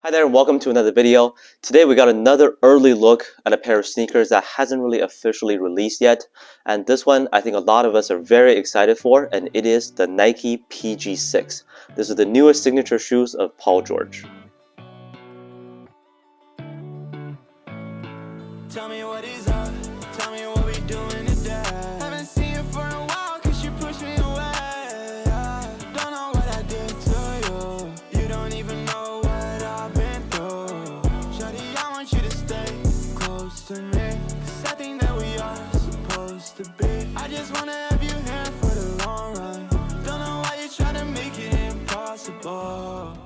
Hi there and welcome to another video. Today we got another early look at a pair of sneakers that hasn't really officially released yet. And this one I think a lot of us are very excited for, and it is the Nike PG6. This is the newest signature shoes of Paul George. Tell me what is up, tell me what we doing today. Haven't seen you for a while cause you pushed me away. Don't know what I did to you, you don't even know what I've been through. Shawty, I want you to stay close to me, cause I think that we are supposed to be. I just wanna have you here for the long run. Don't know why you try to make it impossible.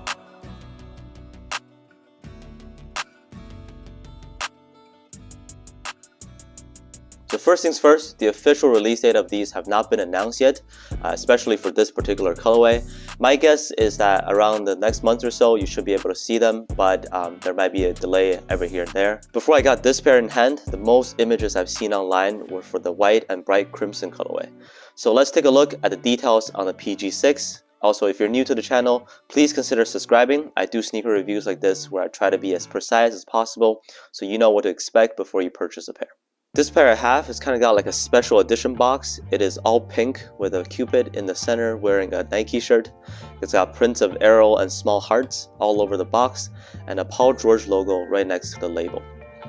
So first things first, the official release date of these have not been announced yet, especially for this particular colorway. My guess is that around the next month or so, you should be able to see them, but there might be a delay every here and there. Before I got this pair in hand, the most images I've seen online were for the white and bright crimson colorway. So let's take a look at the details on the PG6. Also, if you're new to the channel, please consider subscribing. I do sneaker reviews like this where I try to be as precise as possible so you know what to expect before you purchase a pair. This pair I have has kind of got like a special edition box. It is all pink with a cupid in the center wearing a Nike shirt. It's got prints of arrow and small hearts all over the box and a Paul George logo right next to the label.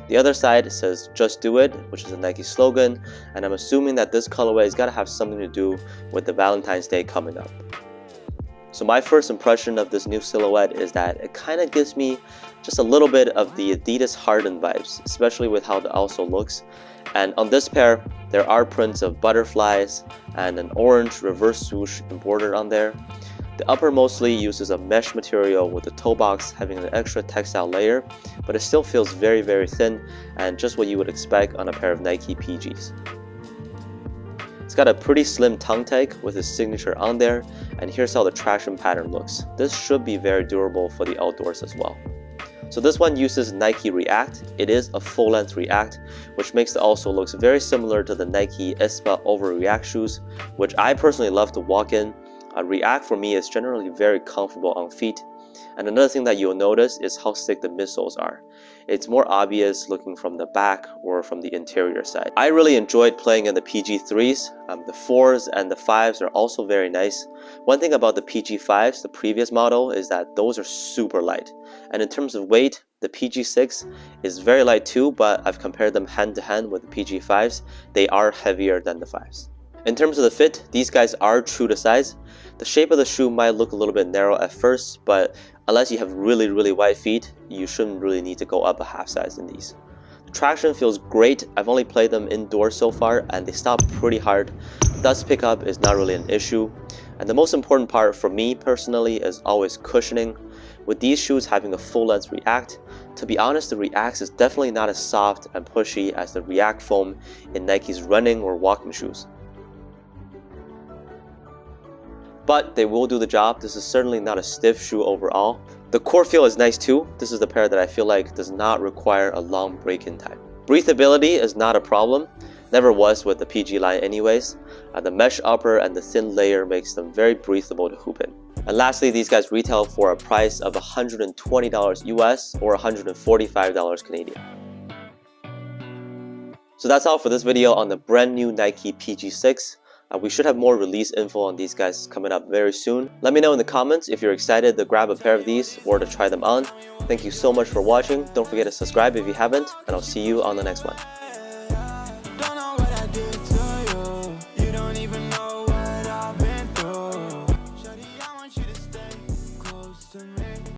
The other side says "Just Do It," which is a Nike slogan, and I'm assuming that this colorway has got to have something to do with the Valentine's Day coming up. So my first impression of this new silhouette is that it kind of gives me just a little bit of the Adidas Harden vibes, especially with how the outsole looks. And on this pair, there are prints of butterflies and an orange reverse swoosh embroidered on there. The upper mostly uses a mesh material with the toe box having an extra textile layer, but it still feels very, very thin and just what you would expect on a pair of Nike PGs. It's got a pretty slim tongue tag with his signature on there, and here's how the traction pattern looks. This should be very durable for the outdoors as well. So this one uses Nike React. It is a full-length React, which makes the outsole looks very similar to the Nike Espa Over React shoes, which I personally love to walk in. React for me is generally very comfortable on feet. And another thing that you'll notice is how thick the midsoles are. It's more obvious looking from the back or from the interior side. I really enjoyed playing in the PG3s. The 4s and the 5s are also very nice. One thing about the PG5s, the previous model, is that those are super light. And in terms of weight, the PG6 is very light too, but I've compared them hand to hand with the PG5s. They are heavier than the 5s. In terms of the fit, these guys are true to size. The shape of the shoe might look a little bit narrow at first, but unless you have really, really wide feet, you shouldn't really need to go up a half size in these. The traction feels great. I've only played them indoors so far, and they stop pretty hard. Dust pickup is not really an issue. And the most important part for me personally is always cushioning. With these shoes having a full-length React, to be honest, the React is definitely not as soft and pushy as the React foam in Nike's running or walking shoes. But they will do the job. This is certainly not a stiff shoe overall. The core feel is nice too. This is the pair that I feel like does not require a long break-in time. Breathability is not a problem. Never was with the PG line anyways. The mesh upper and the thin layer makes them very breathable to hoop in. And lastly, these guys retail for a price of $120 US or $145 Canadian. So that's all for this video on the brand new Nike PG6. We should have more release info on these guys coming up very soon. Let me know in the comments if you're excited to grab a pair of these or to try them on. Thank you so much for watching. Don't forget to subscribe if you haven't, and I'll see you on the next one.